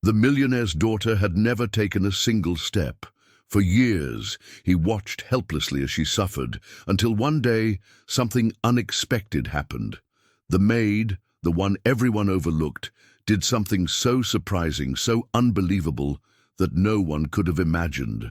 The millionaire's daughter had never taken a single step. For years, he watched helplessly as she suffered, until one day, something unexpected happened. The maid, the one everyone overlooked, did something so surprising, so unbelievable, that no one could have imagined.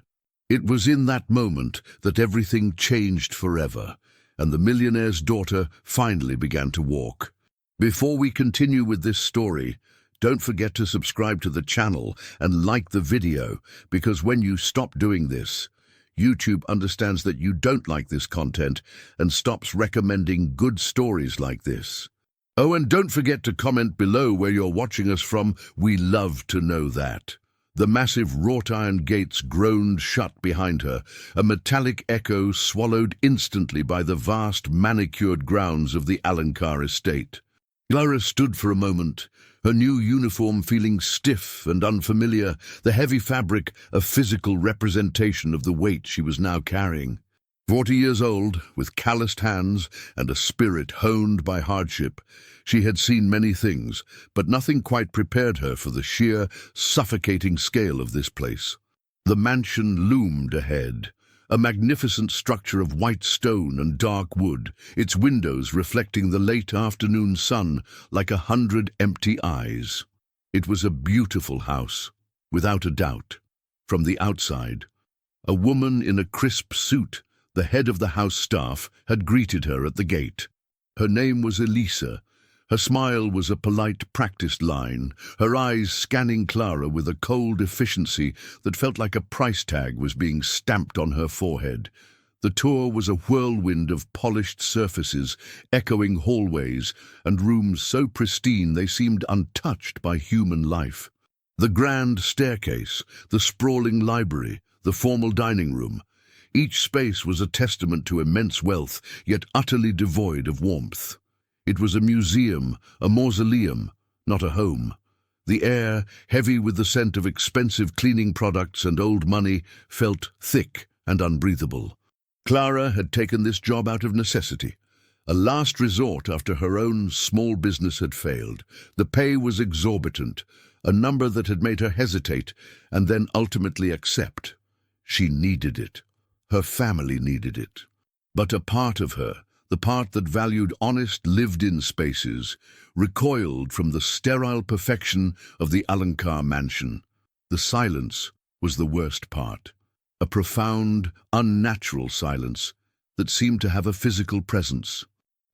It was in that moment that everything changed forever, and the millionaire's daughter finally began to walk. Before we continue with this story, don't forget to subscribe to the channel and like the video, because when you stop doing this, YouTube understands that you don't like this content and stops recommending good stories like this. Oh, and don't forget to comment below where you're watching us from. We love to know that. The massive wrought iron gates groaned shut behind her, a metallic echo swallowed instantly by the vast manicured grounds of the Alencar estate. Clara stood for a moment, her new uniform feeling stiff and unfamiliar, the heavy fabric a physical representation of the weight she was now carrying. 40 years old, with calloused hands and a spirit honed by hardship, she had seen many things, but nothing quite prepared her for the sheer, suffocating scale of this place. The mansion loomed ahead, a magnificent structure of white stone and dark wood, its windows reflecting the late afternoon sun like 100 empty eyes. It was a beautiful house, without a doubt. From the outside, a woman in a crisp suit, the head of the house staff, had greeted her at the gate. Her name was Elisa. Her smile was a polite, practiced line, her eyes scanning Clara with a cold efficiency that felt like a price tag was being stamped on her forehead. The tour was a whirlwind of polished surfaces, echoing hallways, and rooms so pristine they seemed untouched by human life. The grand staircase, the sprawling library, the formal dining room. Each space was a testament to immense wealth, yet utterly devoid of warmth. It was a museum, a mausoleum, not a home. The air, heavy with the scent of expensive cleaning products and old money, felt thick and unbreathable. Clara had taken this job out of necessity, a last resort after her own small business had failed. The pay was exorbitant, a number that had made her hesitate and then ultimately accept. She needed it. Her family needed it. But a part of her, the part that valued honest, lived-in spaces, recoiled from the sterile perfection of the Alencar mansion. The silence was the worst part, a profound, unnatural silence that seemed to have a physical presence.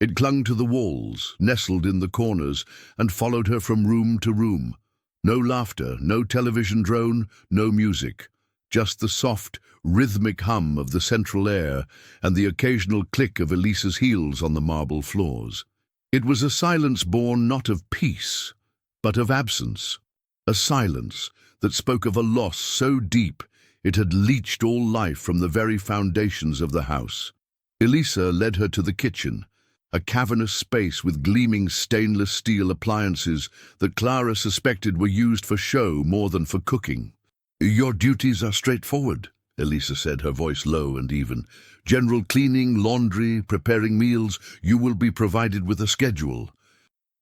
It clung to the walls, nestled in the corners, and followed her from room to room. No laughter, no television drone, no music. Just the soft, rhythmic hum of the central air and the occasional click of Elisa's heels on the marble floors. It was a silence born not of peace, but of absence. A silence that spoke of a loss so deep it had leached all life from the very foundations of the house. Elisa led her to the kitchen, a cavernous space with gleaming stainless steel appliances that Clara suspected were used for show more than for cooking. "Your duties are straightforward," Elisa said, her voice low and even. "General cleaning, laundry, preparing meals. You will be provided with a schedule.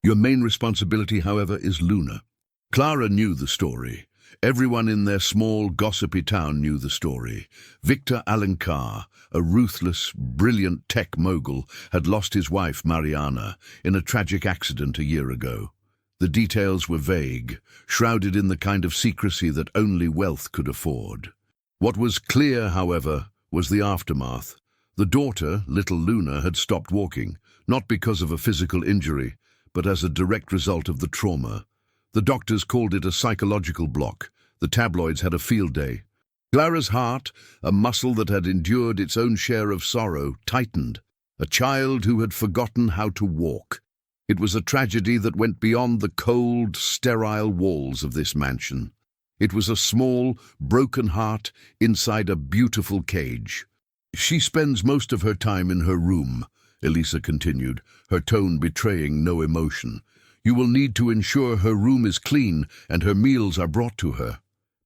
Your main responsibility, however, is Luna." Clara knew the story. Everyone in their small, gossipy town knew the story. Victor Alencar, a ruthless, brilliant tech mogul, had lost his wife, Mariana, in a tragic accident a year ago. The details were vague, shrouded in the kind of secrecy that only wealth could afford. What was clear, however, was the aftermath. The daughter, little Luna, had stopped walking, not because of a physical injury, but as a direct result of the trauma. The doctors called it a psychological block. The tabloids had a field day. Clara's heart, a muscle that had endured its own share of sorrow, tightened. A child who had forgotten how to walk. It was a tragedy that went beyond the cold, sterile walls of this mansion. It was a small, broken heart inside a beautiful cage. "She spends most of her time in her room," Elisa continued, her tone betraying no emotion. "You will need to ensure her room is clean and her meals are brought to her.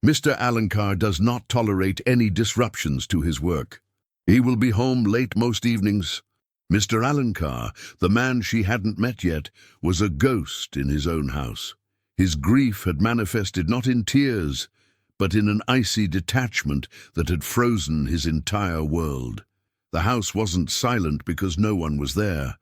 Mr. Alencar does not tolerate any disruptions to his work. He will be home late most evenings." Mr. Alencar, the man she hadn't met yet, was a ghost in his own house. His grief had manifested not in tears, but in an icy detachment that had frozen his entire world. The house wasn't silent because no one was there.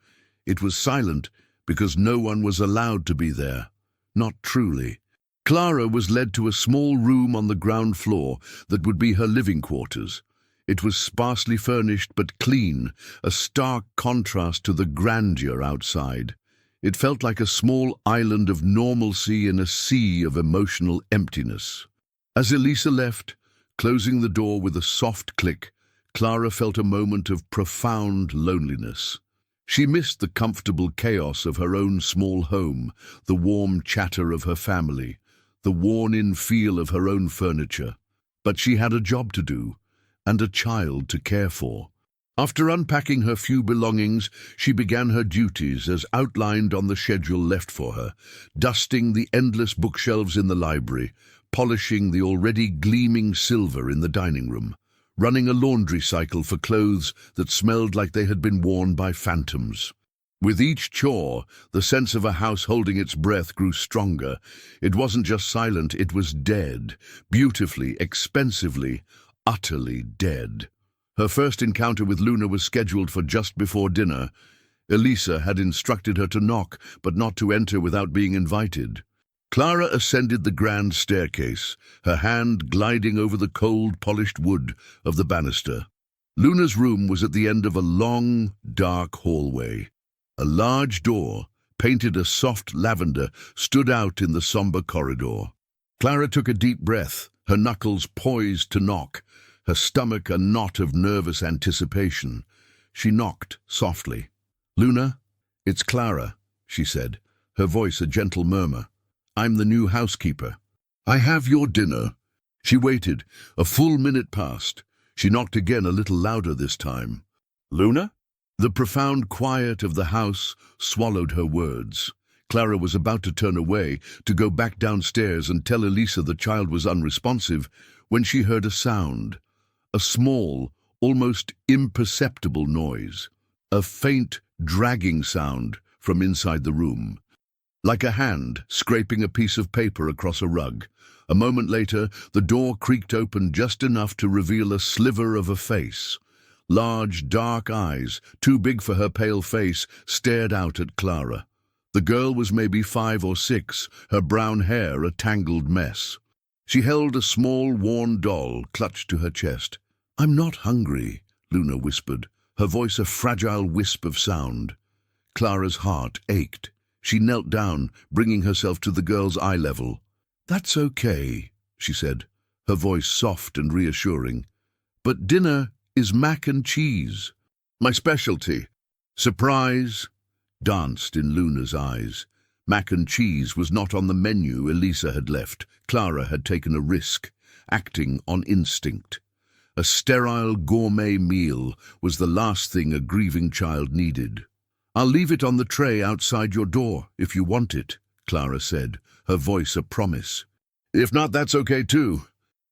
It was silent because no one was allowed to be there. Not truly. Clara was led to a small room on the ground floor that would be her living quarters. It was sparsely furnished but clean, a stark contrast to the grandeur outside. It felt like a small island of normalcy in a sea of emotional emptiness. As Elisa left, closing the door with a soft click, Clara felt a moment of profound loneliness. She missed the comfortable chaos of her own small home, the warm chatter of her family, the worn-in feel of her own furniture. But she had a job to do, and a child to care for. After unpacking her few belongings, she began her duties as outlined on the schedule left for her, dusting the endless bookshelves in the library, polishing the already gleaming silver in the dining room, running a laundry cycle for clothes that smelled like they had been worn by phantoms. With each chore, the sense of a house holding its breath grew stronger. It wasn't just silent, it was dead, beautifully, expensively, utterly dead. Her first encounter with Luna was scheduled for just before dinner. Elisa had instructed her to knock, but not to enter without being invited. Clara ascended the grand staircase, her hand gliding over the cold, polished wood of the banister. Luna's room was at the end of a long, dark hallway. A large door, painted a soft lavender, stood out in the somber corridor. Clara took a deep breath, her knuckles poised to knock, her stomach a knot of nervous anticipation. She knocked softly. "Luna, it's Clara," she said, her voice a gentle murmur. "I'm the new housekeeper. I have your dinner." She waited. A full minute passed. She knocked again, a little louder this time. "Luna?" The profound quiet of the house swallowed her words. Clara was about to turn away, to go back downstairs and tell Elisa the child was unresponsive, when she heard a sound. A small, almost imperceptible noise. A faint, dragging sound from inside the room. Like a hand scraping a piece of paper across a rug. A moment later, the door creaked open just enough to reveal a sliver of a face. Large, dark eyes, too big for her pale face, stared out at Clara. The girl was maybe 5 or 6, her brown hair a tangled mess. She held a small, worn doll clutched to her chest. "I'm not hungry," Luna whispered, her voice a fragile wisp of sound. Clara's heart ached. She knelt down, bringing herself to the girl's eye level. "That's okay," she said, her voice soft and reassuring. "But dinner is mac and cheese. My specialty." Surprise danced in Luna's eyes. Mac and cheese was not on the menu Elisa had left. Clara had taken a risk, acting on instinct. A sterile gourmet meal was the last thing a grieving child needed. "I'll leave it on the tray outside your door, if you want it," Clara said, her voice a promise. "If not, that's okay too."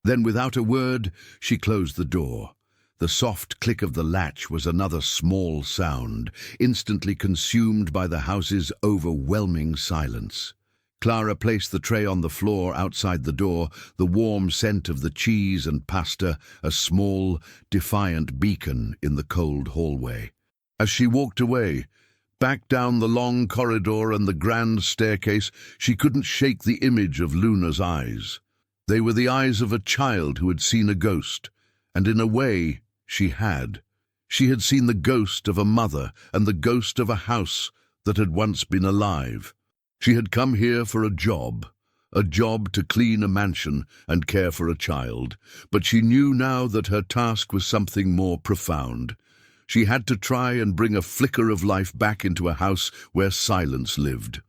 Then, without a word, she closed the door. The soft click of the latch was another small sound, instantly consumed by the house's overwhelming silence. Clara placed the tray on the floor outside the door, the warm scent of the cheese and pasta a small, defiant beacon in the cold hallway. As she walked away, back down the long corridor and the grand staircase, she couldn't shake the image of Luna's eyes. They were the eyes of a child who had seen a ghost, and in a way, she had. She had seen the ghost of a mother and the ghost of a house that had once been alive. She had come here for a job to clean a mansion and care for a child, but she knew now that her task was something more profound. She had to try and bring a flicker of life back into a house where silence lived.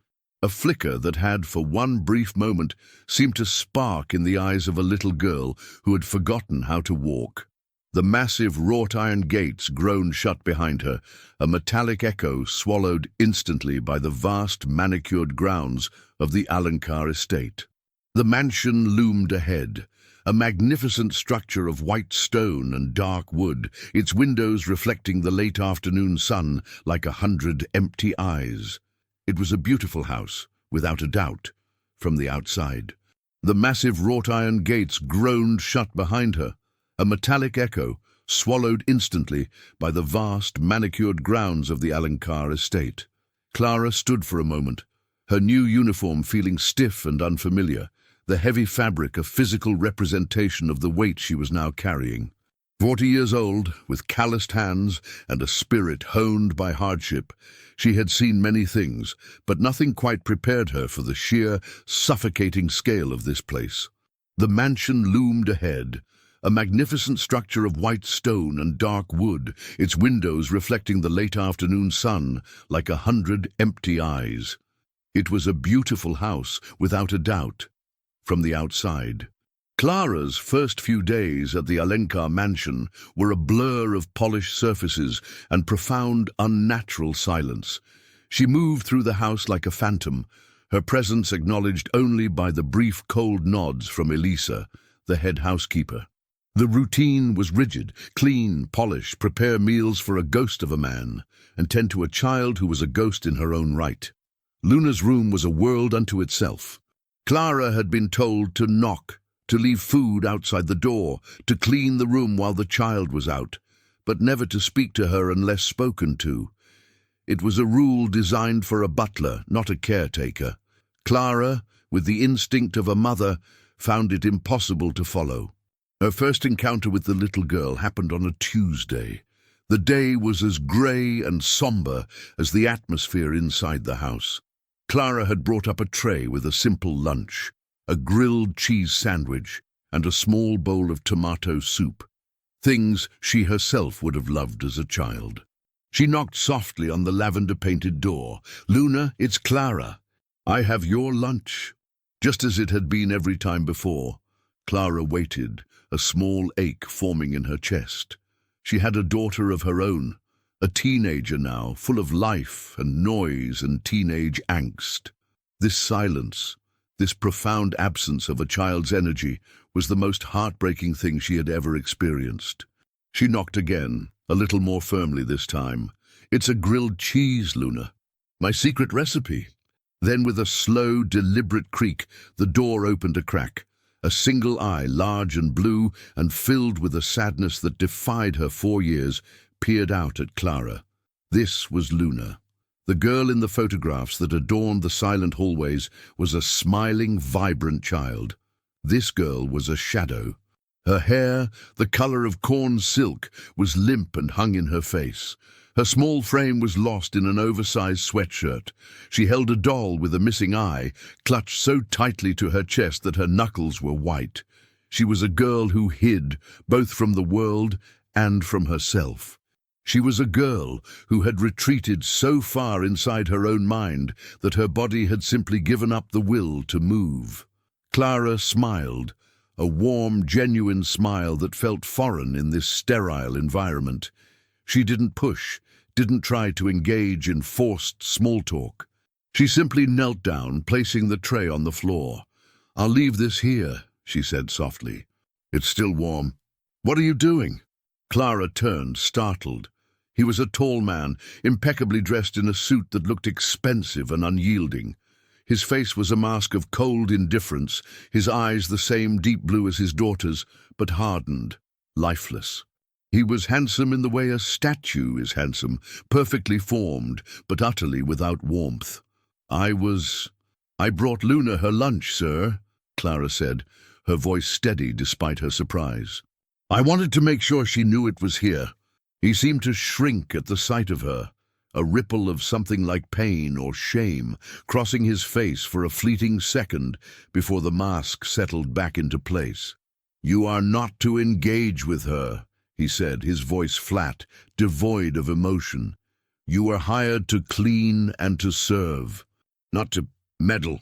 A flicker that had, for one brief moment, seemed to spark in the eyes of a little girl who had forgotten how to walk. The massive wrought-iron gates groaned shut behind her, a metallic echo swallowed instantly by the vast manicured grounds of the Alankar estate. The mansion loomed ahead, a magnificent structure of white stone and dark wood, its windows reflecting the late afternoon sun like 100 empty eyes. It was a beautiful house, without a doubt, from the outside. The massive wrought-iron gates groaned shut behind her, a metallic echo swallowed instantly by the vast, manicured grounds of the Alencar estate. Clara stood for a moment, her new uniform feeling stiff and unfamiliar, the heavy fabric a physical representation of the weight she was now carrying. 40 years old, with calloused hands and a spirit honed by hardship, she had seen many things, but nothing quite prepared her for the sheer, suffocating scale of this place. The mansion loomed ahead, a magnificent structure of white stone and dark wood, its windows reflecting the late afternoon sun like 100 empty eyes. It was a beautiful house, without a doubt, from the outside. Clara's first few days at the Alencar mansion were a blur of polished surfaces and profound, unnatural silence. She moved through the house like a phantom, her presence acknowledged only by the brief cold nods from Elisa, the head housekeeper. The routine was rigid: clean, polish, prepare meals for a ghost of a man, and tend to a child who was a ghost in her own right. Luna's room was a world unto itself. Clara had been told to knock, to leave food outside the door, to clean the room while the child was out, but never to speak to her unless spoken to. It was a rule designed for a butler, not a caretaker. Clara, with the instinct of a mother, found it impossible to follow. Her first encounter with the little girl happened on a Tuesday. The day was as grey and sombre as the atmosphere inside the house. Clara had brought up a tray with a simple lunch, a grilled cheese sandwich, and a small bowl of tomato soup, things she herself would have loved as a child. She knocked softly on the lavender-painted door. "Luna, it's Clara. I have your lunch." Just as it had been every time before, Clara waited, a small ache forming in her chest. She had a daughter of her own, a teenager now, full of life and noise and teenage angst. This silence, this profound absence of a child's energy, was the most heartbreaking thing she had ever experienced. She knocked again, a little more firmly this time. "It's a grilled cheese, Luna. My secret recipe." Then with a slow, deliberate creak, the door opened a crack. A single eye, large and blue and filled with a sadness that defied her 4 years, peered out at Clara. This was Luna. The girl in the photographs that adorned the silent hallways was a smiling, vibrant child. This girl was a shadow. Her hair, the color of corn silk, was limp and hung in her face. Her small frame was lost in an oversized sweatshirt. She held a doll with a missing eye, clutched so tightly to her chest that her knuckles were white. She was a girl who hid, both from the world and from herself. She was a girl who had retreated so far inside her own mind that her body had simply given up the will to move. Clara smiled, a warm, genuine smile that felt foreign in this sterile environment. She didn't push, didn't try to engage in forced small talk. She simply knelt down, placing the tray on the floor. "I'll leave this here," she said softly. "It's still warm." "What are you doing?" Clara turned, startled. He was a tall man, impeccably dressed in a suit that looked expensive and unyielding. His face was a mask of cold indifference, his eyes the same deep blue as his daughter's, but hardened, lifeless. He was handsome in the way a statue is handsome, perfectly formed, but utterly without warmth. I brought Luna her lunch, sir," Clara said, her voice steady despite her surprise. "I wanted to make sure she knew it was here." He seemed to shrink at the sight of her, a ripple of something like pain or shame crossing his face for a fleeting second before the mask settled back into place. "You are not to engage with her," he said, his voice flat, devoid of emotion. "You are hired to clean and to serve, not to meddle.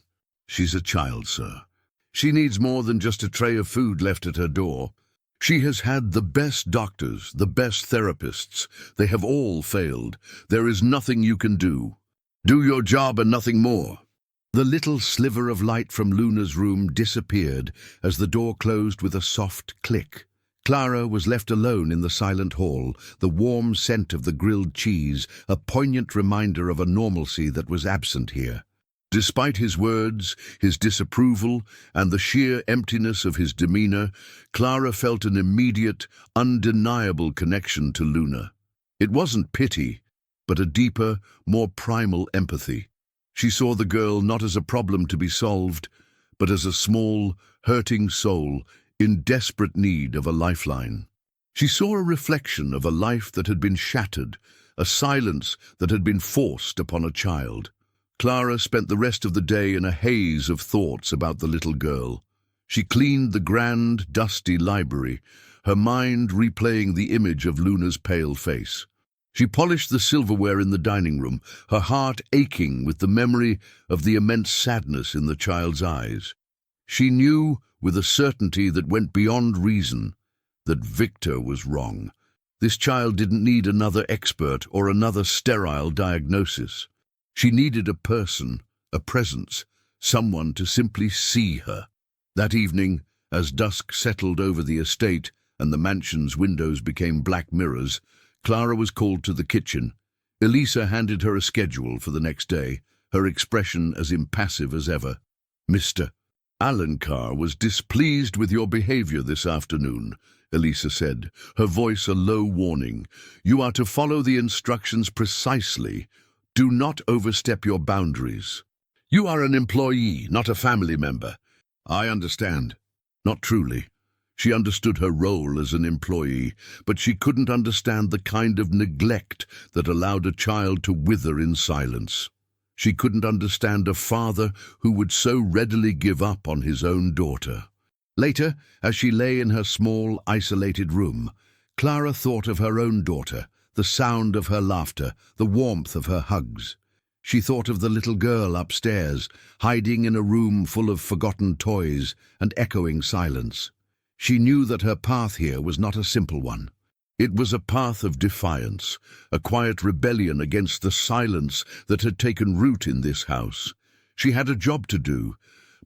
She's a child, sir. She needs more than just a tray of food left at her door. She has had the best doctors, the best therapists. They have all failed. There is nothing you can do. Do your job and nothing more." The little sliver of light from Luna's room disappeared as the door closed with a soft click. Clara was left alone in the silent hall, the warm scent of the grilled cheese, a poignant reminder of a normalcy that was absent here. Despite his words, his disapproval, and the sheer emptiness of his demeanor, Clara felt an immediate, undeniable connection to Luna. It wasn't pity, but a deeper, more primal empathy. She saw the girl not as a problem to be solved, but as a small, hurting soul in desperate need of a lifeline. She saw a reflection of a life that had been shattered, a silence that had been forced upon a child. Clara spent the rest of the day in a haze of thoughts about the little girl. She cleaned the grand, dusty library, her mind replaying the image of Luna's pale face. She polished the silverware in the dining room, her heart aching with the memory of the immense sadness in the child's eyes. She knew, with a certainty that went beyond reason, that Victor was wrong. This child didn't need another expert or another sterile diagnosis. She needed a person, a presence, someone to simply see her. That evening, as dusk settled over the estate and the mansion's windows became black mirrors, Clara was called to the kitchen. Elisa handed her a schedule for the next day, her expression as impassive as ever. "Mr. Alencar was displeased with your behavior this afternoon," Elisa said, her voice a low warning. "You are to follow the instructions precisely. Do not overstep your boundaries. You are an employee, not a family member." "I understand." Not truly. She understood her role as an employee, but she couldn't understand the kind of neglect that allowed a child to wither in silence. She couldn't understand a father who would so readily give up on his own daughter. Later, as she lay in her small, isolated room, Clara thought of her own daughter, the sound of her laughter, the warmth of her hugs. She thought of the little girl upstairs, hiding in a room full of forgotten toys and echoing silence. She knew that her path here was not a simple one. It was a path of defiance, a quiet rebellion against the silence that had taken root in this house. She had a job to do,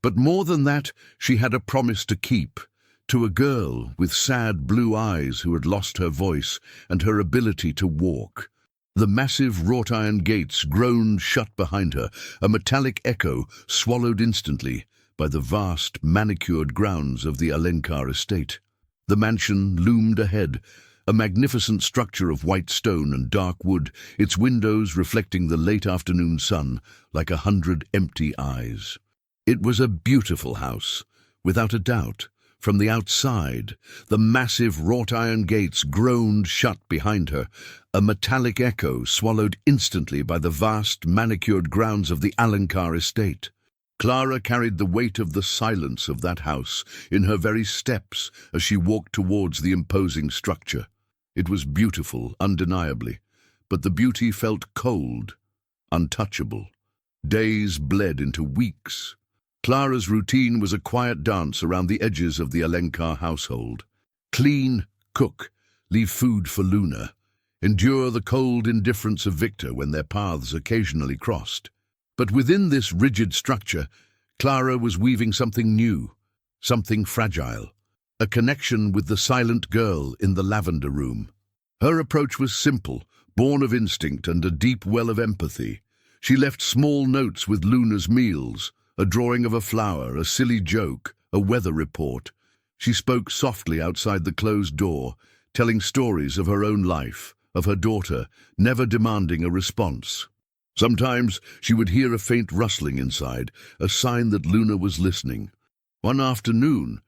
but more than that, she had a promise to keep. To a girl with sad blue eyes who had lost her voice and her ability to walk. The massive wrought-iron gates groaned shut behind her, a metallic echo swallowed instantly by the vast, manicured grounds of the Alencar estate. The mansion loomed ahead, a magnificent structure of white stone and dark wood, its windows reflecting the late afternoon sun like 100 empty eyes. It was a beautiful house, without a doubt. From the outside, the massive wrought-iron gates groaned shut behind her, a metallic echo swallowed instantly by the vast, manicured grounds of the Alencar estate. Clara carried the weight of the silence of that house in her very steps as she walked towards the imposing structure. It was beautiful, undeniably, but the beauty felt cold, untouchable. Days bled into weeks. Clara's routine was a quiet dance around the edges of the Alencar household. Clean, cook, leave food for Luna, endure the cold indifference of Victor when their paths occasionally crossed. But within this rigid structure, Clara was weaving something new, something fragile, a connection with the silent girl in the lavender room. Her approach was simple, born of instinct and a deep well of empathy. She left small notes with Luna's meals, a drawing of a flower, a silly joke, a weather report. She spoke softly outside the closed door, telling stories of her own life, of her daughter, never demanding a response. Sometimes she would hear a faint rustling inside, a sign that Luna was listening. One afternoon,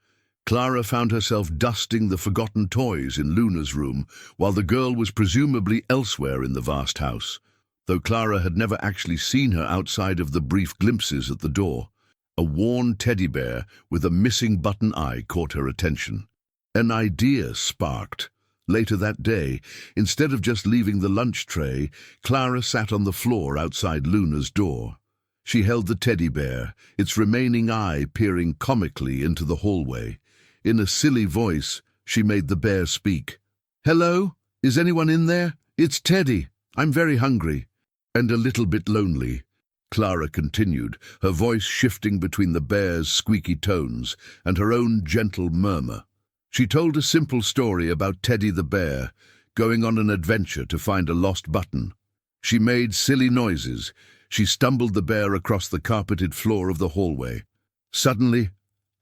Clara found herself dusting the forgotten toys in Luna's room, while the girl was presumably elsewhere in the vast house, though Clara had never actually seen her outside of the brief glimpses at the door. A worn teddy bear with a missing button eye caught her attention. An idea sparked. Later that day, instead of just leaving the lunch tray, Clara sat on the floor outside Luna's door. She held the teddy bear, its remaining eye peering comically into the hallway. In a silly voice, she made the bear speak. "Hello? Is anyone in there? It's Teddy. I'm very hungry." "And a little bit lonely," Clara continued, her voice shifting between the bear's squeaky tones and her own gentle murmur. She told a simple story about Teddy the bear, going on an adventure to find a lost button. She made silly noises. She stumbled the bear across the carpeted floor of the hallway. Suddenly,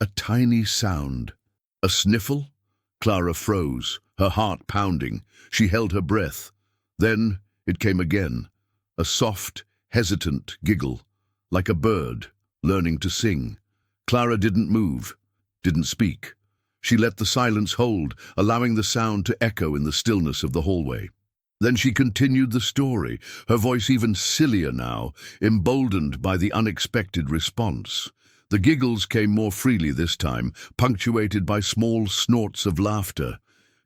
a tiny sound. A sniffle? Clara froze, her heart pounding. She held her breath. Then it came again, a soft, hesitant giggle, like a bird learning to sing. Clara didn't move, didn't speak. She let the silence hold, allowing the sound to echo in the stillness of the hallway. Then she continued the story, her voice even sillier now, emboldened by the unexpected response. The giggles came more freely this time, punctuated by small snorts of laughter.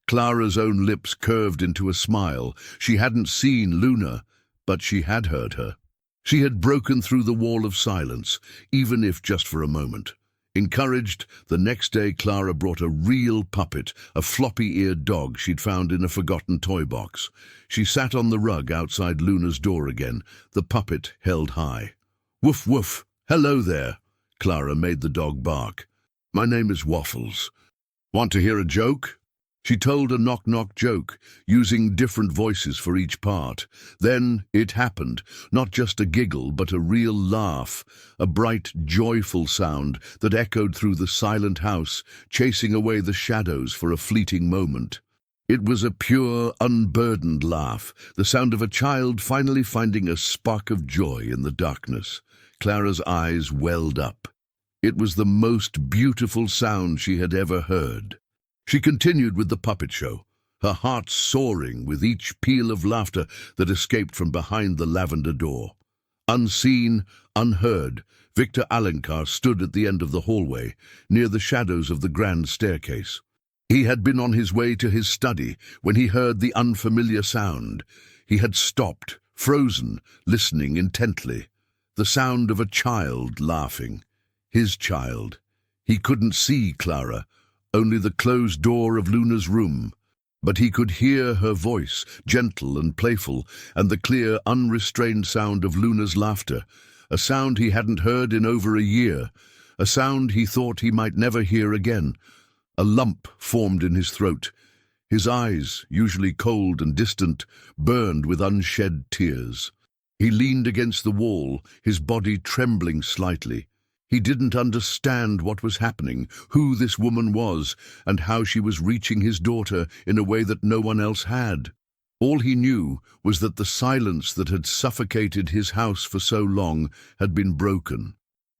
Clara's own lips curved into a smile. She hadn't seen Luna, but she had heard her. She had broken through the wall of silence, even if just for a moment. Encouraged, the next day Clara brought a real puppet, a floppy-eared dog she'd found in a forgotten toy box. She sat on the rug outside Luna's door again, the puppet held high. "Woof woof, hello there," Clara made the dog bark. "My name is Waffles. Want to hear a joke?" She told a knock-knock joke, using different voices for each part. Then it happened, not just a giggle, but a real laugh, a bright, joyful sound that echoed through the silent house, chasing away the shadows for a fleeting moment. It was a pure, unburdened laugh, the sound of a child finally finding a spark of joy in the darkness. Clara's eyes welled up. It was the most beautiful sound she had ever heard. She continued with the puppet show, her heart soaring with each peal of laughter that escaped from behind the lavender door. Unseen, unheard, Victor Alencar stood at the end of the hallway, near the shadows of the grand staircase. He had been on his way to his study when he heard the unfamiliar sound. He had stopped, frozen, listening intently. The sound of a child laughing. His child. He couldn't see Clara, only the closed door of Luna's room. But he could hear her voice, gentle and playful, and the clear, unrestrained sound of Luna's laughter, a sound he hadn't heard in over a year, a sound he thought he might never hear again. A lump formed in his throat. His eyes, usually cold and distant, burned with unshed tears. He leaned against the wall, his body trembling slightly. He didn't understand what was happening, who this woman was, and how she was reaching his daughter in a way that no one else had. All he knew was that the silence that had suffocated his house for so long had been broken.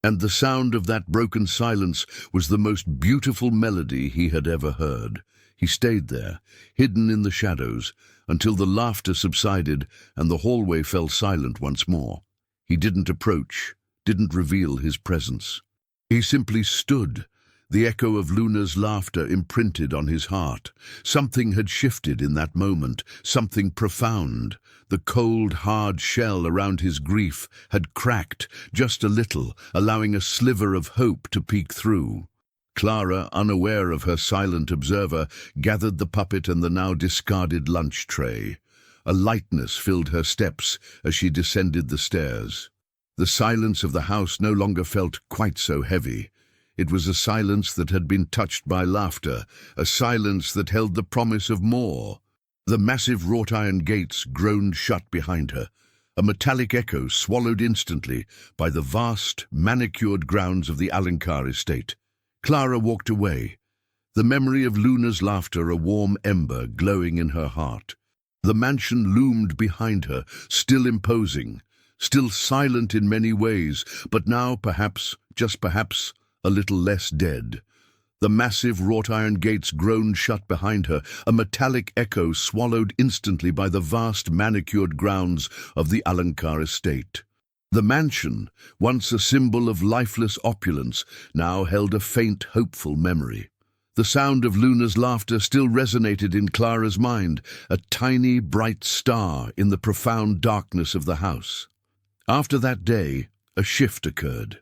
And the sound of that broken silence was the most beautiful melody he had ever heard. He stayed there, hidden in the shadows, until the laughter subsided and the hallway fell silent once more. He didn't approach, didn't reveal his presence. He simply stood, the echo of Luna's laughter imprinted on his heart. Something had shifted in that moment, something profound. The cold, hard shell around his grief had cracked just a little, allowing a sliver of hope to peek through. Clara, unaware of her silent observer, gathered the puppet and the now discarded lunch tray. A lightness filled her steps as she descended the stairs. The silence of the house no longer felt quite so heavy. It was a silence that had been touched by laughter, a silence that held the promise of more. The massive wrought-iron gates groaned shut behind her, a metallic echo swallowed instantly by the vast, manicured grounds of the Alencar estate. Clara walked away, the memory of Luna's laughter a warm ember glowing in her heart. The mansion loomed behind her, still imposing, still silent in many ways, but now perhaps, just perhaps, a little less dead. The massive wrought-iron gates groaned shut behind her, a metallic echo swallowed instantly by the vast manicured grounds of the Alencar estate. The mansion, once a symbol of lifeless opulence, now held a faint, hopeful memory. The sound of Luna's laughter still resonated in Clara's mind, a tiny, bright star in the profound darkness of the house. After that day, a shift occurred.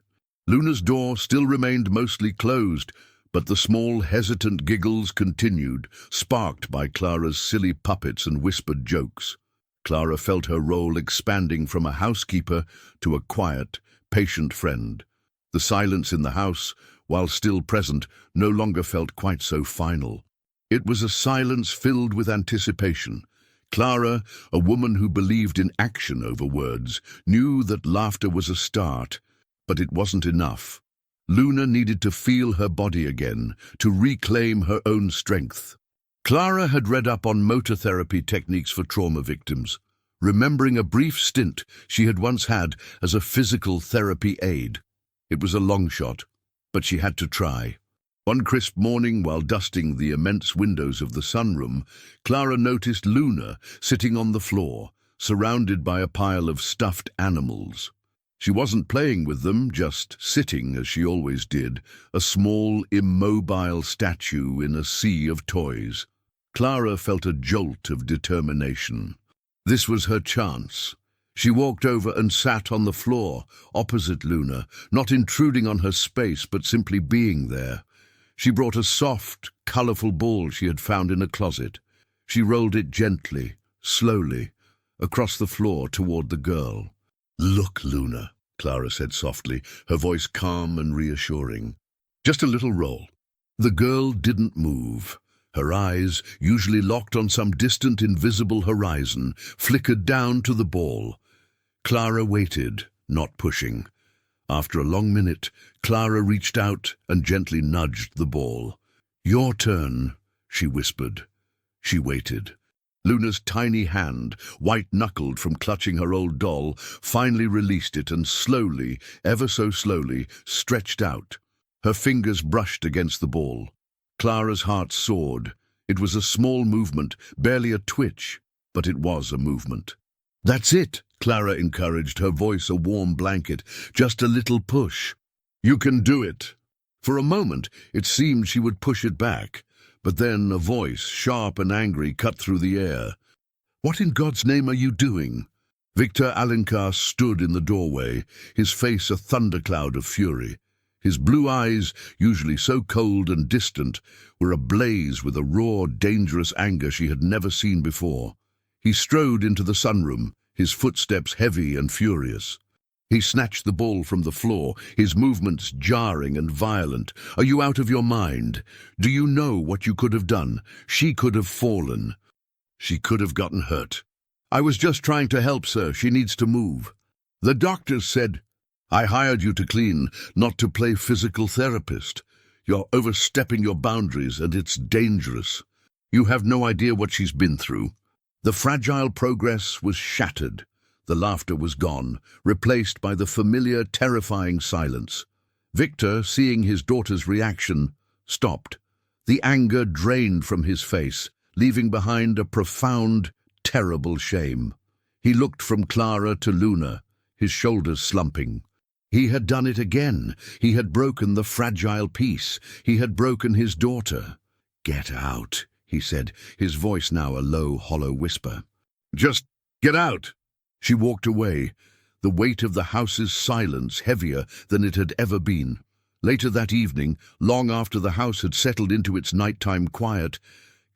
Luna's door still remained mostly closed, but the small, hesitant giggles continued, sparked by Clara's silly puppets and whispered jokes. Clara felt her role expanding from a housekeeper to a quiet, patient friend. The silence in the house, while still present, no longer felt quite so final. It was a silence filled with anticipation. Clara, a woman who believed in action over words, knew that laughter was a start, but it wasn't enough. Luna needed to feel her body again, to reclaim her own strength. Clara had read up on motor therapy techniques for trauma victims, remembering a brief stint she had once had as a physical therapy aide. It was a long shot, but she had to try. One crisp morning, while dusting the immense windows of the sunroom, Clara noticed Luna sitting on the floor, surrounded by a pile of stuffed animals. She wasn't playing with them, just sitting as she always did, a small, immobile statue in a sea of toys. Clara felt a jolt of determination. This was her chance. She walked over and sat on the floor, opposite Luna, not intruding on her space, but simply being there. She brought a soft, colorful ball she had found in a closet. She rolled it gently, slowly, across the floor toward the girl. "Look, Luna," Clara said softly, her voice calm and reassuring. "Just a little roll." The girl didn't move. Her eyes, usually locked on some distant, invisible horizon, flickered down to the ball. Clara waited, not pushing. After a long minute, Clara reached out and gently nudged the ball. "Your turn," she whispered. She waited. Luna's tiny hand, white-knuckled from clutching her old doll, finally released it and slowly, ever so slowly, stretched out. Her fingers brushed against the ball. Clara's heart soared. It was a small movement, barely a twitch, but it was a movement. "That's it," Clara encouraged, her voice a warm blanket. "Just a little push. You can do it." For a moment, it seemed she would push it back, but then a voice, sharp and angry, cut through the air. "What in God's name are you doing?" Victor Alencar stood in the doorway, his face a thundercloud of fury. His blue eyes, usually so cold and distant, were ablaze with a raw, dangerous anger she had never seen before. He strode into the sunroom, his footsteps heavy and furious. He snatched the ball from the floor, his movements jarring and violent. "Are you out of your mind? Do you know what you could have done? She could have fallen. She could have gotten hurt." "I was just trying to help, sir. She needs to move." "The doctors said—" "I hired you to clean, not to play physical therapist. You're overstepping your boundaries, and it's dangerous. You have no idea what she's been through." The fragile progress was shattered. The laughter was gone, replaced by the familiar, terrifying silence. Victor, seeing his daughter's reaction, stopped. The anger drained from his face, leaving behind a profound, terrible shame. He looked from Clara to Luna, his shoulders slumping. He had done it again. He had broken the fragile peace. He had broken his daughter. "Get out," he said, his voice now a low, hollow whisper. "Just get out." She walked away, the weight of the house's silence heavier than it had ever been. Later that evening, long after the house had settled into its nighttime quiet,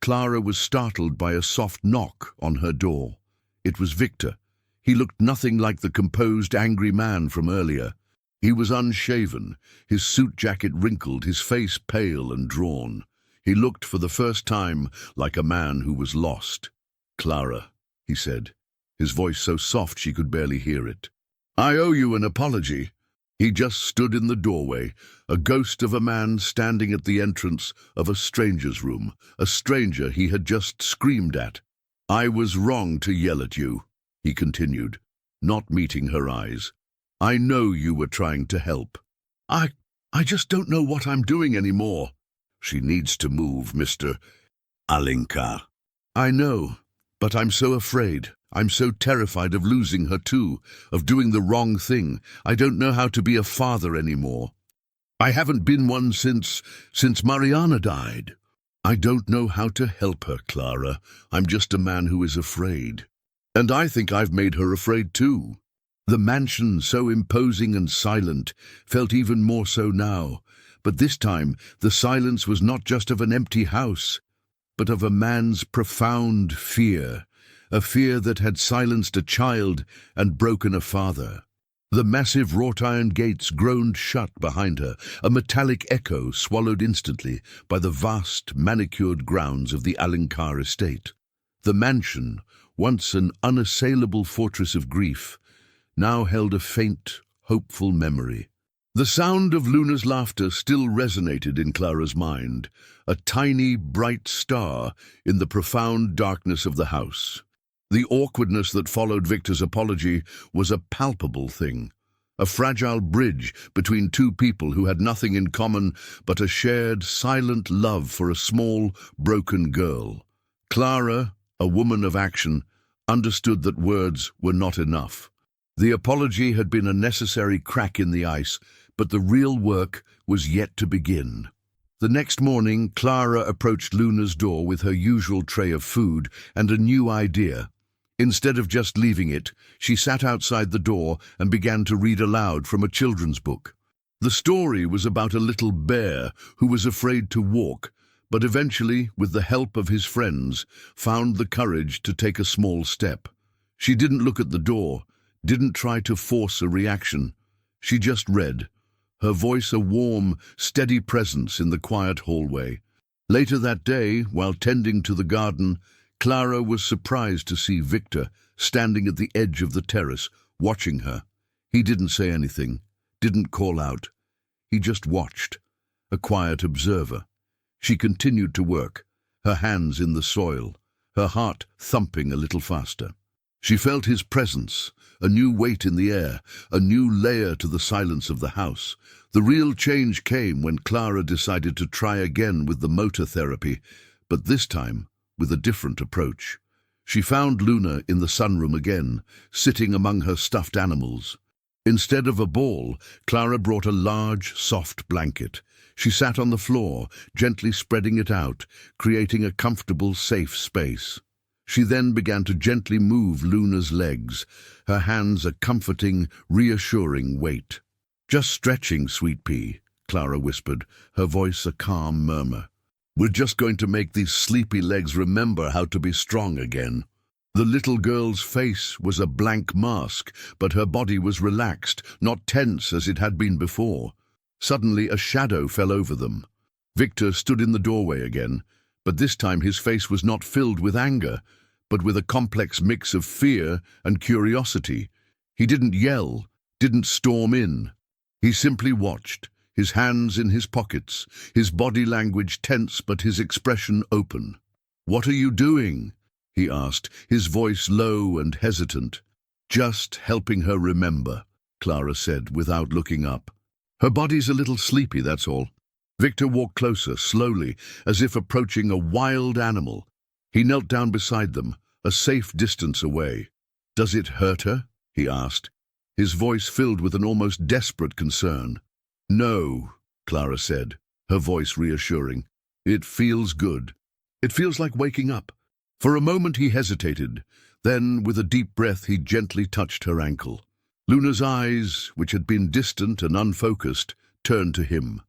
Clara was startled by a soft knock on her door. It was Victor. He looked nothing like the composed, angry man from earlier. He was unshaven, his suit jacket wrinkled, his face pale and drawn. He looked for the first time like a man who was lost. "Clara," he said, his voice so soft she could barely hear it. "I owe you an apology." He just stood in the doorway, a ghost of a man standing at the entrance of a stranger's room, a stranger he had just screamed at. "I was wrong to yell at you," he continued, not meeting her eyes. "I know you were trying to help. I just don't know what I'm doing anymore." "She needs to move, Mr. Alencar." "I know, but I'm so afraid. I'm so terrified of losing her too, of doing the wrong thing. I don't know how to be a father anymore. I haven't been one since Mariana died. I don't know how to help her, Clara. I'm just a man who is afraid. And I think I've made her afraid too." The mansion, so imposing and silent, felt even more so now. But this time, the silence was not just of an empty house, but of a man's profound fear, a fear that had silenced a child and broken a father. The massive wrought-iron gates groaned shut behind her, a metallic echo swallowed instantly by the vast, manicured grounds of the Alencar estate. The mansion, once an unassailable fortress of grief, now held a faint, hopeful memory. The sound of Luna's laughter still resonated in Clara's mind, a tiny, bright star in the profound darkness of the house. The awkwardness that followed Victor's apology was a palpable thing, a fragile bridge between two people who had nothing in common but a shared, silent love for a small, broken girl. Clara, a woman of action, understood that words were not enough. The apology had been a necessary crack in the ice, but the real work was yet to begin. The next morning, Clara approached Luna's door with her usual tray of food and a new idea. Instead of just leaving it, she sat outside the door and began to read aloud from a children's book. The story was about a little bear who was afraid to walk, but eventually, with the help of his friends, found the courage to take a small step. She didn't look at the door, didn't try to force a reaction. She just read, her voice a warm, steady presence in the quiet hallway. Later that day, while tending to the garden, Clara was surprised to see Victor standing at the edge of the terrace, watching her. He didn't say anything, didn't call out. He just watched, a quiet observer. She continued to work, her hands in the soil, her heart thumping a little faster. She felt his presence, a new weight in the air, a new layer to the silence of the house. The real change came when Clara decided to try again with the motor therapy, but this time with a different approach. She found Luna in the sunroom again, sitting among her stuffed animals. Instead of a ball, Clara brought a large, soft blanket. She sat on the floor, gently spreading it out, creating a comfortable, safe space. She then began to gently move Luna's legs, her hands a comforting, reassuring weight. "Just stretching, sweet pea," Clara whispered, her voice a calm murmur. "We're just going to make these sleepy legs remember how to be strong again." The little girl's face was a blank mask, but her body was relaxed, not tense as it had been before. Suddenly a shadow fell over them. Victor stood in the doorway again, but this time his face was not filled with anger, but with a complex mix of fear and curiosity. He didn't yell, didn't storm in. He simply watched, his hands in his pockets, his body language tense but his expression open. "What are you doing?" he asked, his voice low and hesitant. "Just helping her remember," Clara said without looking up. "Her body's a little sleepy, that's all." Victor walked closer, slowly, as if approaching a wild animal. He knelt down beside them, a safe distance away. "Does it hurt her?" he asked, his voice filled with an almost desperate concern. "No," Clara said, her voice reassuring. "It feels good. It feels like waking up." For a moment he hesitated. Then, with a deep breath, he gently touched her ankle. Luna's eyes, which had been distant and unfocused, turned to him.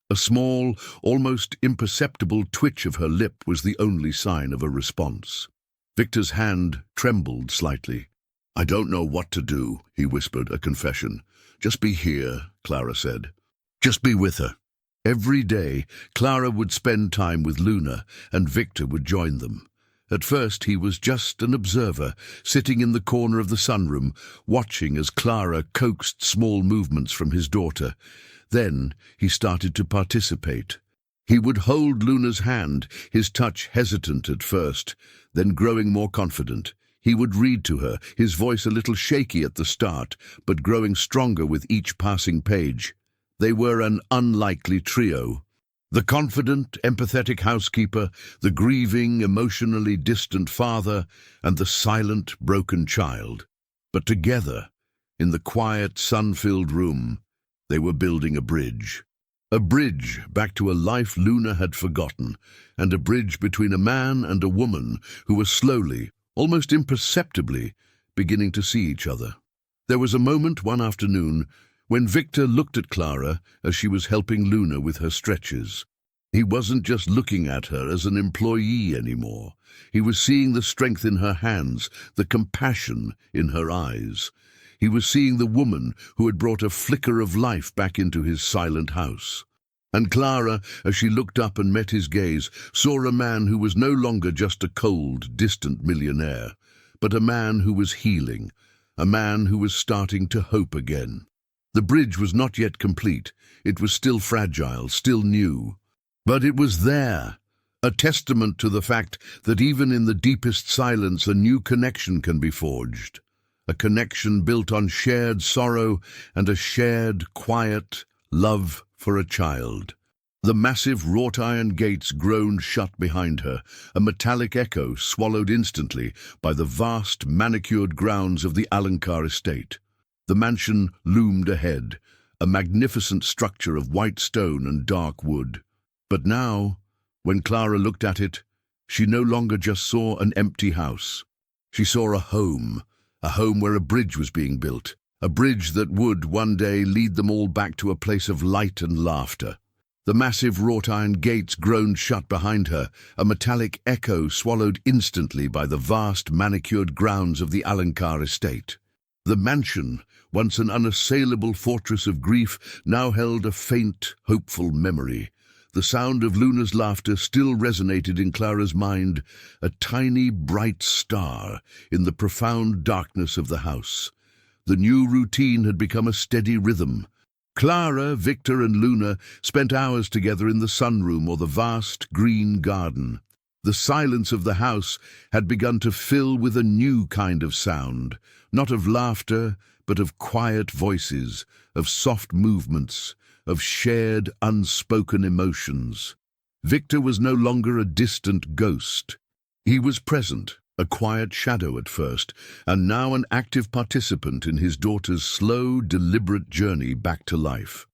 A small, almost imperceptible twitch of her lip was the only sign of a response. Victor's hand trembled slightly. "I don't know what to do," he whispered, a confession. "Just be here," Clara said. "Just be with her." Every day, Clara would spend time with Luna, and Victor would join them. At first, he was just an observer, sitting in the corner of the sunroom, watching as Clara coaxed small movements from his daughter. Then he started to participate. He would hold Luna's hand, his touch hesitant at first, then growing more confident. He would read to her, his voice a little shaky at the start, but growing stronger with each passing page. They were an unlikely trio. The confident, empathetic housekeeper, the grieving, emotionally distant father, and the silent, broken child. But together, in the quiet, sun-filled room, they were building a bridge. A bridge back to a life Luna had forgotten, and a bridge between a man and a woman who were slowly, almost imperceptibly, beginning to see each other. There was a moment one afternoon when Victor looked at Clara as she was helping Luna with her stretches. He wasn't just looking at her as an employee anymore. He was seeing the strength in her hands, the compassion in her eyes. He was seeing the woman who had brought a flicker of life back into his silent house. And Clara, as she looked up and met his gaze, saw a man who was no longer just a cold, distant millionaire, but a man who was healing, a man who was starting to hope again. The bridge was not yet complete. It was still fragile, still new. But it was there, a testament to the fact that even in the deepest silence a new connection can be forged. A connection built on shared sorrow and a shared, quiet love for a child. The massive wrought-iron gates groaned shut behind her, a metallic echo swallowed instantly by the vast, manicured grounds of the Alankar estate. The mansion loomed ahead, a magnificent structure of white stone and dark wood. But now, when Clara looked at it, she no longer just saw an empty house. She saw a home where a bridge was being built, a bridge that would, one day, lead them all back to a place of light and laughter. The massive wrought-iron gates groaned shut behind her, a metallic echo swallowed instantly by the vast, manicured grounds of the Alankar estate. The mansion, once an unassailable fortress of grief, now held a faint, hopeful memory. The sound of Luna's laughter still resonated in Clara's mind, a tiny, bright star in the profound darkness of the house. The new routine had become a steady rhythm. Clara, Victor, and Luna spent hours together in the sunroom or the vast green garden. The silence of the house had begun to fill with a new kind of sound, not of laughter, but of quiet voices, of soft movements, of shared, unspoken emotions. Victor was no longer a distant ghost. He was present, a quiet shadow at first, and now an active participant in his daughter's slow, deliberate journey back to life.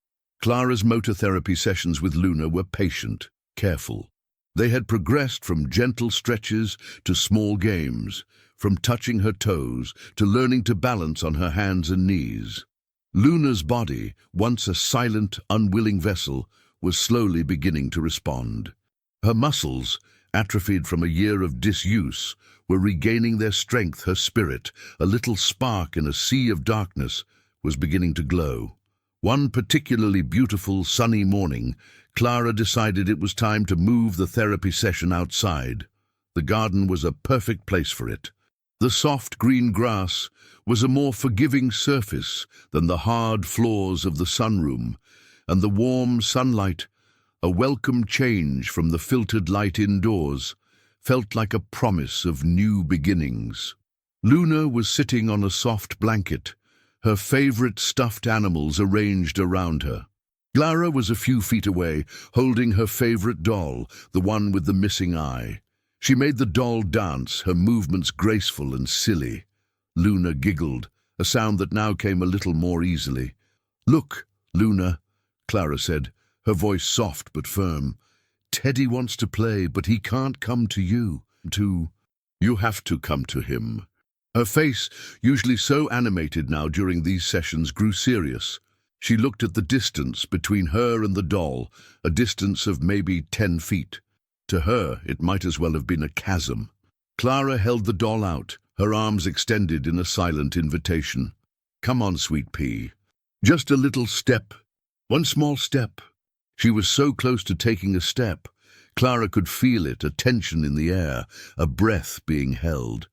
Clara's motor therapy sessions with Luna were patient, careful. They had progressed from gentle stretches to small games, from touching her toes to learning to balance on her hands and knees. Luna's body, once a silent, unwilling vessel, was slowly beginning to respond. Her muscles, atrophied from a year of disuse, were regaining their strength. Her spirit, a little spark in a sea of darkness, was beginning to glow. One particularly beautiful, sunny morning, Clara decided it was time to move the therapy session outside. The garden was a perfect place for it. The soft green grass was a more forgiving surface than the hard floors of the sunroom, and the warm sunlight, a welcome change from the filtered light indoors, felt like a promise of new beginnings. Luna was sitting on a soft blanket, her favorite stuffed animals arranged around her. Clara was a few feet away, holding her favorite doll, the one with the missing eye. She made the doll dance, her movements graceful and silly. Luna giggled, a sound that now came a little more easily. "Look, Luna," Clara said, her voice soft but firm. "Teddy wants to play, but he can't come to you. You have to come to him." Her face, usually so animated now during these sessions, grew serious. She looked at the distance between her and the doll, a distance of maybe 10 feet. To her, it might as well have been a chasm. Clara held the doll out, her arms extended in a silent invitation. "Come on, sweet pea. Just a little step. One small step." She was so close to taking a step. Clara could feel it, a tension in the air, a breath being held.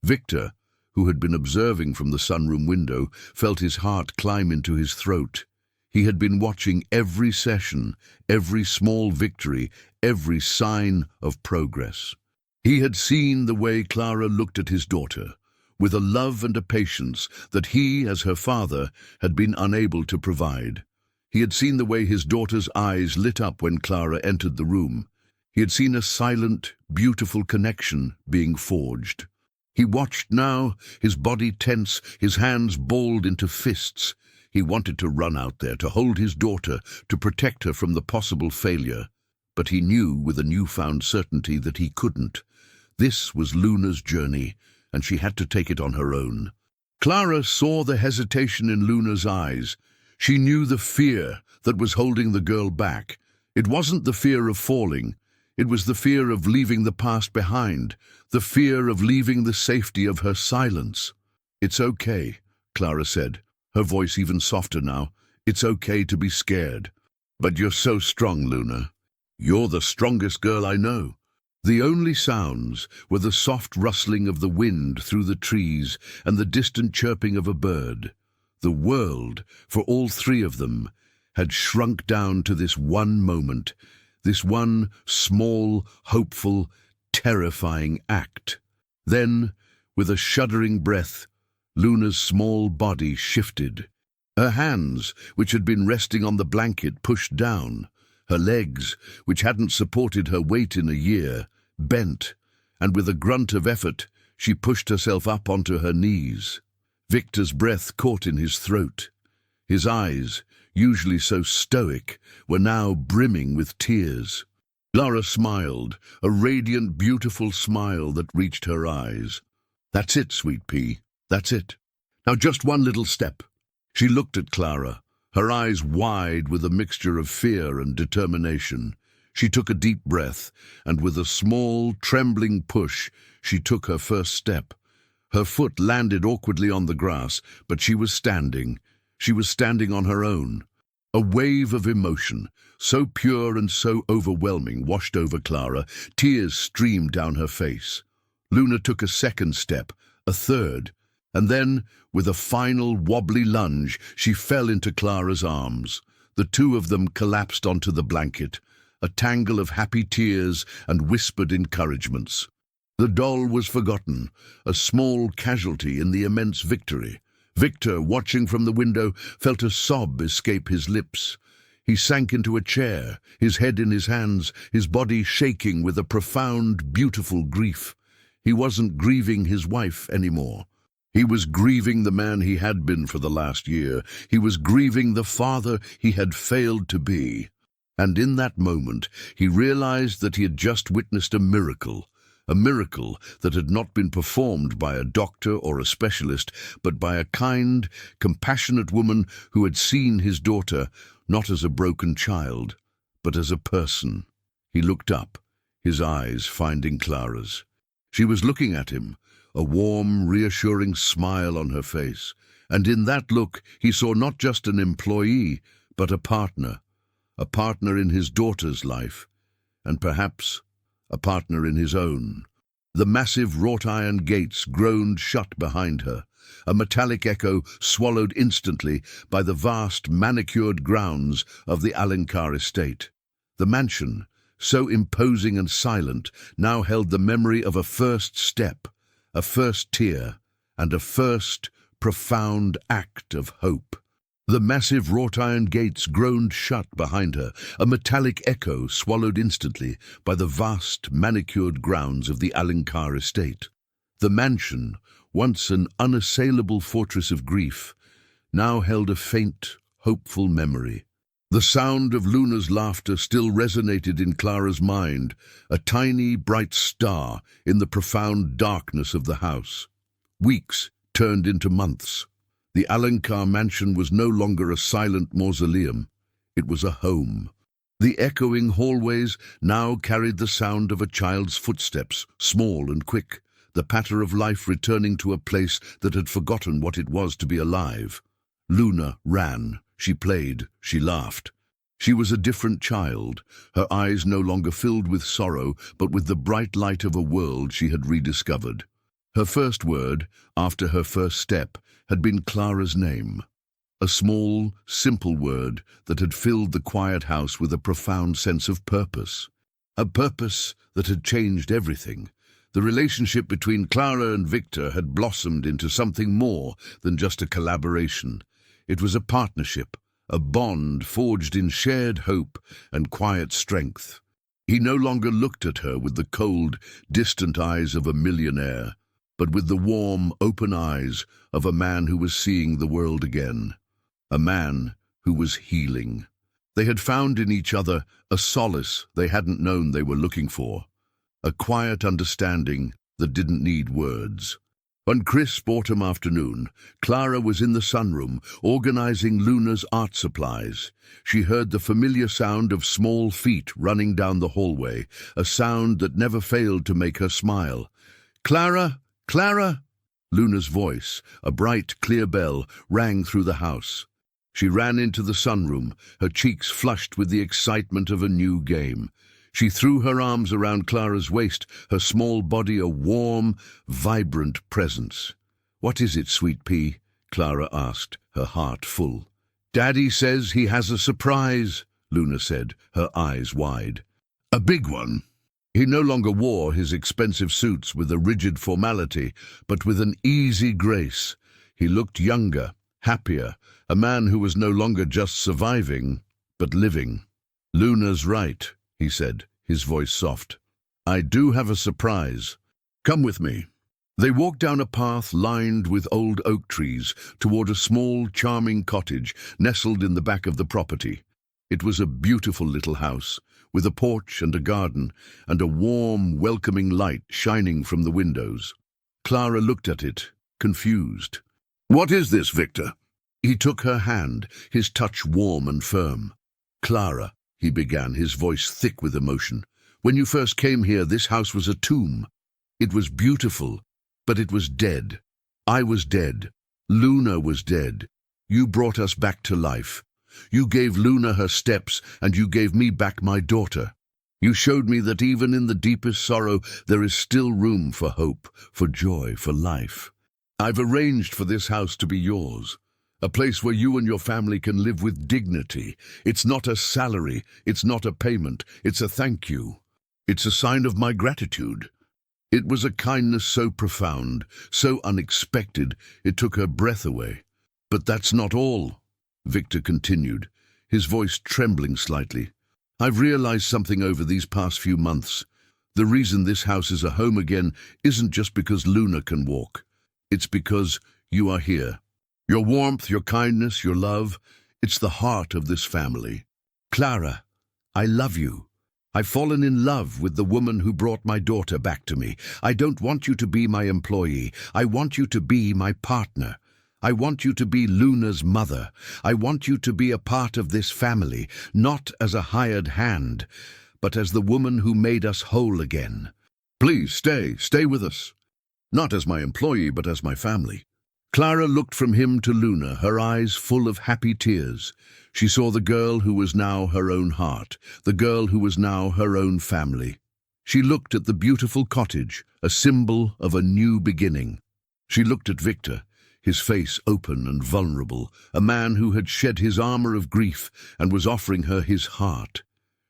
Victor, who had been observing from the sunroom window, felt his heart climb into his throat. He had been watching every session, every small victory, every sign of progress. He had seen the way Clara looked at his daughter, with a love and a patience that he, as her father, had been unable to provide. He had seen the way his daughter's eyes lit up when Clara entered the room. He had seen a silent, beautiful connection being forged. He watched now, his body tense, his hands balled into fists. He wanted to run out there, to hold his daughter, to protect her from the possible failure. But he knew with a newfound certainty that he couldn't. This was Luna's journey, and she had to take it on her own. Clara saw the hesitation in Luna's eyes. She knew the fear that was holding the girl back. It wasn't the fear of falling. It was the fear of leaving the past behind, the fear of leaving the safety of her silence. "It's okay," Clara said, her voice even softer now. "It's okay to be scared. But you're so strong, Luna. You're the strongest girl I know. The only sounds were the soft rustling of the wind through the trees and the distant chirping of a bird. The world, for all three of them, had shrunk down to this one moment, this one small, hopeful, terrifying act. Then, with a shuddering breath, Luna's small body shifted. Her hands, which had been resting on the blanket, pushed down. Her legs, which hadn't supported her weight in a year, bent, and with a grunt of effort, she pushed herself up onto her knees. Victor's breath caught in his throat. His eyes, usually so stoic, were now brimming with tears. Clara smiled, a radiant, beautiful smile that reached her eyes. "That's it, sweet pea, that's it. Now just one little step." She looked at Clara, her eyes wide with a mixture of fear and determination. She took a deep breath, and with a small, trembling push, she took her first step. Her foot landed awkwardly on the grass, but she was standing. She was standing on her own. A wave of emotion, so pure and so overwhelming, washed over Clara. Tears streamed down her face. Luna took a second step, a third, and then, with a final wobbly lunge, she fell into Clara's arms. The two of them collapsed onto the blanket, a tangle of happy tears and whispered encouragements. The doll was forgotten, a small casualty in the immense victory. Victor, watching from the window, felt a sob escape his lips. He sank into a chair, his head in his hands, his body shaking with a profound, beautiful grief. He wasn't grieving his wife anymore. He was grieving the man he had been for the last year. He was grieving the father he had failed to be. And in that moment, he realized that he had just witnessed a miracle that had not been performed by a doctor or a specialist, but by a kind, compassionate woman who had seen his daughter not as a broken child, but as a person. He looked up, his eyes finding Clara's. She was looking at him, a warm, reassuring smile on her face, and in that look he saw not just an employee, but a partner in his daughter's life, and perhaps a partner in his own. The massive wrought-iron gates groaned shut behind her, a metallic echo swallowed instantly by the vast, manicured grounds of the Alencar estate. The mansion, so imposing and silent, now held the memory of a first step, a first tear, and a first, profound act of hope. The massive wrought-iron gates groaned shut behind her, a metallic echo swallowed instantly by the vast, manicured grounds of the Alencar estate. The mansion, once an unassailable fortress of grief, now held a faint, hopeful memory. The sound of Luna's laughter still resonated in Clara's mind, a tiny, bright star in the profound darkness of the house. Weeks turned into months. The Alencar mansion was no longer a silent mausoleum. It was a home. The echoing hallways now carried the sound of a child's footsteps, small and quick, the patter of life returning to a place that had forgotten what it was to be alive. Luna ran, she played, she laughed. She was a different child, her eyes no longer filled with sorrow, but with the bright light of a world she had rediscovered. Her first word, after her first step, had been Clara's name. A small, simple word that had filled the quiet house with a profound sense of purpose. A purpose that had changed everything. The relationship between Clara and Victor had blossomed into something more than just a collaboration. It was a partnership, a bond forged in shared hope and quiet strength. He no longer looked at her with the cold, distant eyes of a millionaire, but with the warm, open eyes of a man who was seeing the world again. A man who was healing. They had found in each other a solace they hadn't known they were looking for. A quiet understanding that didn't need words. One crisp autumn afternoon, Clara was in the sunroom, organizing Luna's art supplies. She heard the familiar sound of small feet running down the hallway, a sound that never failed to make her smile. "Clara! Clara!" Luna's voice, a bright, clear bell, rang through the house. She ran into the sunroom, her cheeks flushed with the excitement of a new game. She threw her arms around Clara's waist, her small body a warm, vibrant presence. "What is it, sweet pea?" Clara asked, her heart full. "Daddy says he has a surprise," Luna said, her eyes wide. "A big one." He no longer wore his expensive suits with a rigid formality, but with an easy grace. He looked younger, happier, a man who was no longer just surviving, but living. "Luna's right," he said, his voice soft. "I do have a surprise. Come with me." They walked down a path lined with old oak trees toward a small, charming cottage nestled in the back of the property. It was a beautiful little house, with a porch and a garden, and a warm, welcoming light shining from the windows. Clara looked at it, confused. "What is this, Victor?" He took her hand, his touch warm and firm. "Clara," he began, his voice thick with emotion, "when you first came here, this house was a tomb. It was beautiful, but it was dead. I was dead. Luna was dead. You brought us back to life. You gave Luna her steps, and you gave me back my daughter. You showed me that even in the deepest sorrow, there is still room for hope, for joy, for life. I've arranged for this house to be yours, a place where you and your family can live with dignity. It's not a salary, it's not a payment, it's a thank you. It's a sign of my gratitude." It was a kindness so profound, so unexpected, it took her breath away. "But that's not all," Victor continued, his voice trembling slightly. "I've realized something over these past few months. The reason this house is a home again isn't just because Luna can walk. It's because you are here. Your warmth, your kindness, your love, it's the heart of this family. Clara, I love you. I've fallen in love with the woman who brought my daughter back to me. I don't want you to be my employee. I want you to be my partner. I want you to be Luna's mother. I want you to be a part of this family, not as a hired hand, but as the woman who made us whole again. Please stay with us. Not as my employee, but as my family." Clara looked from him to Luna, her eyes full of happy tears. She saw the girl who was now her own heart, the girl who was now her own family. She looked at the beautiful cottage, a symbol of a new beginning. She looked at Victor, his face open and vulnerable, a man who had shed his armor of grief and was offering her his heart.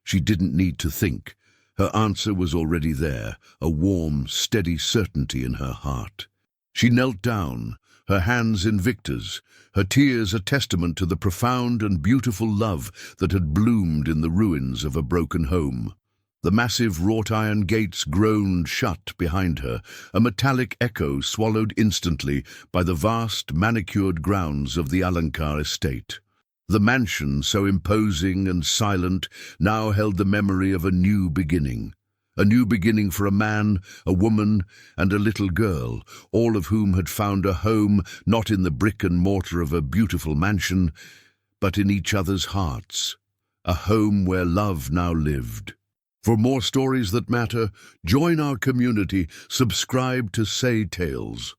She didn't need to think. Her answer was already there, a warm, steady certainty in her heart. She knelt down, her hands in Victor's, her tears a testament to the profound and beautiful love that had bloomed in the ruins of a broken home. The massive wrought-iron gates groaned shut behind her, a metallic echo swallowed instantly by the vast, manicured grounds of the Alankar estate. The mansion, so imposing and silent, now held the memory of a new beginning. A new beginning for a man, a woman, and a little girl, all of whom had found a home not in the brick and mortar of a beautiful mansion, but in each other's hearts. A home where love now lived. For more stories that matter, join our community, subscribe to Say Tales.